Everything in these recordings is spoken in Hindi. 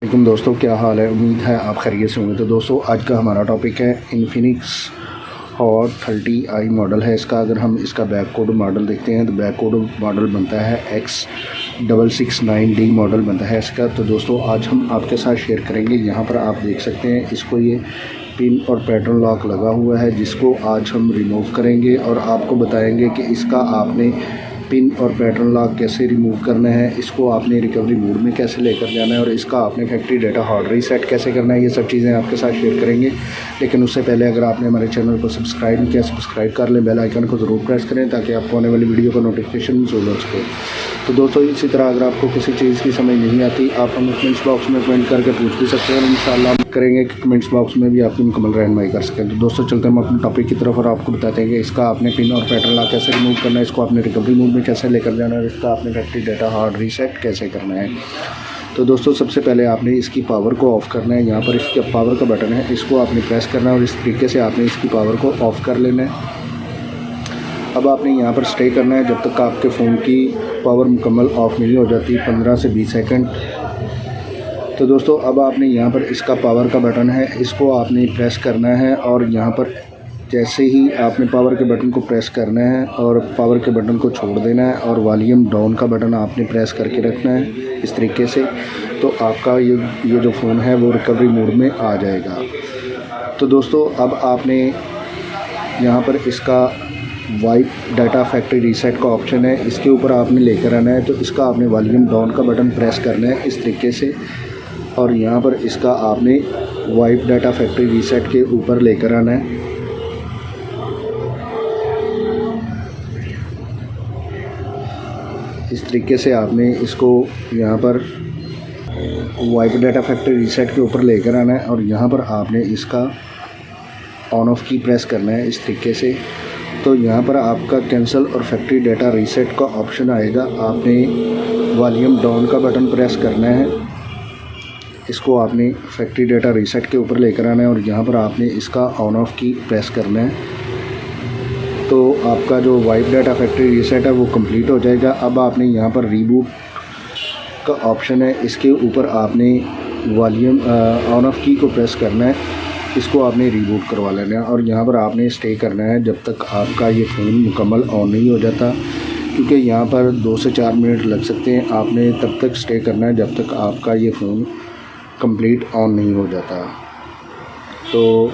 वालेकुम दोस्तों, क्या हाल है। उम्मीद है आप खैरियत से होंगे। तो दोस्तों आज का हमारा टॉपिक है इन्फिनिक्स हॉट 30i मॉडल है इसका। अगर हम इसका बैक कोड मॉडल देखते हैं तो बैक कोड मॉडल बनता है X669D मॉडल बनता है इसका। तो दोस्तों आज हम आपके साथ शेयर करेंगे। यहाँ पर आप देख सकते हैं इसको ये पिन और पैटर्न लॉक लगा हुआ है, जिसको आज हम रिमूव करेंगे और आपको बताएंगे कि इसका आपने पिन और पैटर्न लॉक कैसे रिमूव करना है, इसको आपने रिकवरी मोड में कैसे लेकर जाना है और इसका आपने फैक्ट्री डाटा हार्ड रीसेट कैसे करना है। ये सब चीज़ें आपके साथ शेयर करेंगे। लेकिन उससे पहले अगर आपने हमारे चैनल को सब्सक्राइब नहीं किया, सब्सक्राइब कर लें, बेल आइकन को ज़रूर प्रेस करें ताकि आपको आने वाली वीडियो का नोटिफिकेशन मिल हो सके। तो दोस्तों इसी तरह अगर आपको किसी चीज़ की समझ नहीं आती, आप हमें कमेंट्स बॉक्स में कमेंट करके पूछ भी सकते हैं और इंशाल्लाह करेंगे कि कमेंट्स बॉक्स में भी आपकी मुकम्मल रहनुमाई कर सकें। तो दोस्तों चलते हम अपने टॉपिक की तरफ और आपको बताते हैं कि इसका आपने पिन और पैटर्न लॉक कैसे रिमूव करना है, इसको आपने रिकवरी मोड में कैसे लेकर जाना है, इसका आपने फैक्ट्री डाटा हार्ड रीसेट कैसे करना है। तो दोस्तों सबसे पहले आपने इसकी पावर को ऑफ़ करना है। यहाँ पर इसका पावर का बटन है, इसको आपने प्रेस करना है और इस तरीके से आपने इसकी पावर को ऑफ़ कर लेना है। अब आपने यहाँ पर स्टे करना है जब तक आपके फ़ोन की पावर मुकम्मल ऑफ़ नहीं हो जाती, 15 से 20 सेकंड। तो दोस्तों अब आपने यहाँ पर इसका पावर का बटन है, इसको आपने प्रेस करना है और यहाँ पर जैसे ही आपने पावर के बटन को प्रेस करना है और पावर के बटन को छोड़ देना है और वॉल्यूम डाउन का बटन आपने प्रेस करके रखना है इस तरीके से। तो आपका ये जो फ़ोन है वो रिकवरी मोड में आ जाएगा। तो दोस्तों अब आपने यहाँ पर इसका वाइप डाटा फैक्ट्री रीसेट का ऑप्शन है, इसके ऊपर आपने लेकर आना है। तो इसका आपने वॉल्यूम डाउन का बटन प्रेस करना है इस तरीके से और यहाँ पर इसका आपने वाइप डाटा फैक्ट्री रीसेट के ऊपर लेकर आना है। इस तरीके से आपने इसको यहाँ पर वाइप डाटा फैक्ट्री रीसेट के ऊपर लेकर आना है और यहाँ पर आपने इसका ऑन ऑफ की प्रेस करना है इस तरीके से। तो यहाँ पर आपका कैंसिल और फैक्ट्री डाटा रीसेट का ऑप्शन आएगा, आपने वॉल्यूम डाउन का बटन प्रेस करना है, इसको आपने फैक्ट्री डाटा रीसेट के ऊपर लेकर आना है और यहाँ पर आपने इसका ऑन ऑफ की प्रेस करना है। तो आपका जो वाइप डाटा फैक्ट्री रीसेट है वो कंप्लीट हो जाएगा। अब आपने यहाँ पर रीबूट का ऑप्शन है, इसके ऊपर आपने वॉल्यूम ऑन ऑफ की को प्रेस करना है, इसको आपने रीबूट करवा लेना है और यहाँ पर आपने स्टे करना है जब तक आपका ये फ़ोन मुकम्मल ऑन नहीं हो जाता, क्योंकि यहाँ पर 2 से 4 मिनट लग सकते हैं। आपने तब तक स्टे करना है जब तक आपका ये फ़ोन कंप्लीट ऑन नहीं हो जाता। तो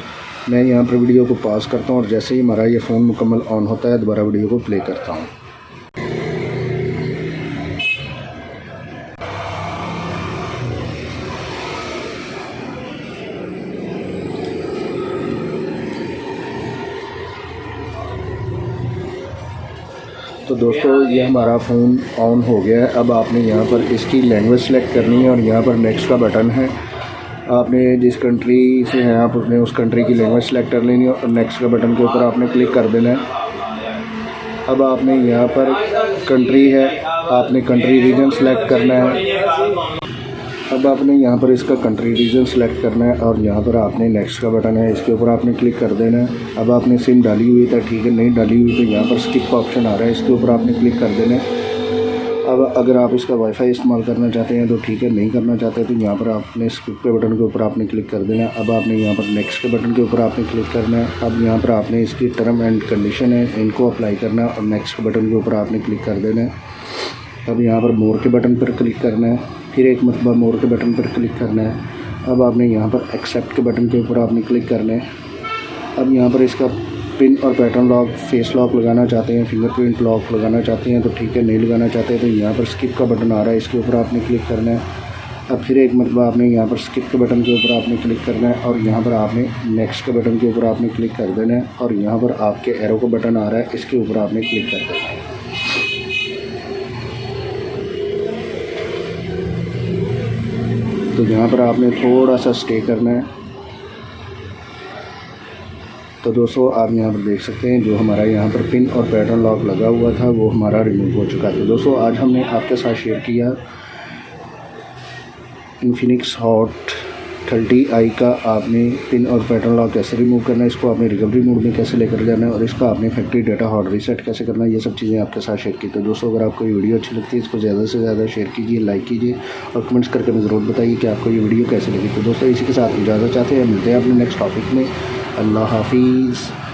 मैं यहाँ पर वीडियो को पॉज करता हूँ और जैसे ही हमारा ये फ़ोन मुकम्मल ऑन होता है दोबारा वीडियो को प्ले करता हूँ। तो दोस्तों ये हमारा फ़ोन ऑन हो गया है। अब आपने यहाँ पर इसकी लैंग्वेज सेलेक्ट करनी है और यहाँ पर नेक्स्ट का बटन है, आपने जिस कंट्री से हैं आप अपने उस कंट्री की लैंग्वेज सेलेक्ट कर लेनी है और नेक्स्ट का बटन के ऊपर आपने क्लिक कर देना है। अब आपने यहाँ पर कंट्री है, आपने कंट्री रीजन सेलेक्ट करना है। अब आपने यहाँ पर इसका कंट्री रीजन सेलेक्ट करना है और यहाँ पर आपने नेक्स्ट का बटन है, इसके ऊपर आपने क्लिक कर देना है। अब आपने सिम डाली हुई था, ठीक है, नहीं डाली हुई तो यहाँ पर स्किप का ऑप्शन आ रहा है, इसके ऊपर आपने क्लिक कर देना है। अब अगर आप इसका वाईफाई इस्तेमाल करना चाहते हैं तो ठीक है, नहीं करना चाहते तो यहाँ पर आपने स्किप के बटन के ऊपर आपने क्लिक कर देना है। अब आपने यहाँ पर नेक्स्ट के बटन के ऊपर आपने क्लिक करना है। अब यहाँ पर आपने इसकी टर्म एंड कंडीशन है, इनको अप्लाई करना है और नेक्स्ट के बटन के ऊपर आपने क्लिक कर देना है। अब यहाँ पर मोर के बटन पर क्लिक करना है, फिर एक मरतबा मोर के बटन पर क्लिक करना है। अब आपने यहाँ पर एक्सेप्ट के बटन के ऊपर आपने क्लिक करना है। अब यहाँ पर इसका पिन और पैटर्न लॉक, फेस लॉक लगाना चाहते हैं, फिंगरप्रिंट लॉक लगाना चाहते हैं तो ठीक है, नहीं लगाना चाहते हैं तो यहाँ पर स्किप का बटन आ रहा है, इसके ऊपर आपने क्लिक करना है। अब फिर एक मरतबा आपने यहाँ पर स्किप के बटन के ऊपर आपने क्लिक करना है और यहाँ पर आपने नेक्स्ट के बटन के ऊपर आपने क्लिक कर देना है और यहाँ पर आपके एरो का बटन आ रहा है, इसके ऊपर आपने क्लिक कर देना है। तो यहाँ पर आपने थोड़ा सा स्टे करना है। तो दोस्तों आप यहाँ पर देख सकते हैं जो हमारा यहाँ पर पिन और पैटर्न लॉक लगा हुआ था वो हमारा रिमूव हो चुका था। दोस्तों आज हमने आपके साथ शेयर किया इन्फिनिक्स हॉट 30i का आपने पिन और पैटर्न लॉक कैसे रिमूव करना है, इसको आपने रिकवरी मोड में कैसे लेकर जाना है और इसका आपने फैक्ट्री डाटा हार्ड रीसेट कैसे करना है, ये सब चीज़ें आपके साथ शेयर की। तो दोस्तों अगर आपको ये वीडियो अच्छी लगती है इसको ज़्यादा से ज़्यादा शेयर कीजिए, लाइक कीजिए और कमेंट्स करके हमें ज़रूर बताइए कि आपको ये वीडियो कैसे लगी। तो दोस्तों इसी के साथ इजाज़त चाहते हैं, मिलते हैं अपने नेक्स्ट टॉपिक में। अल्लाह हाफिज़।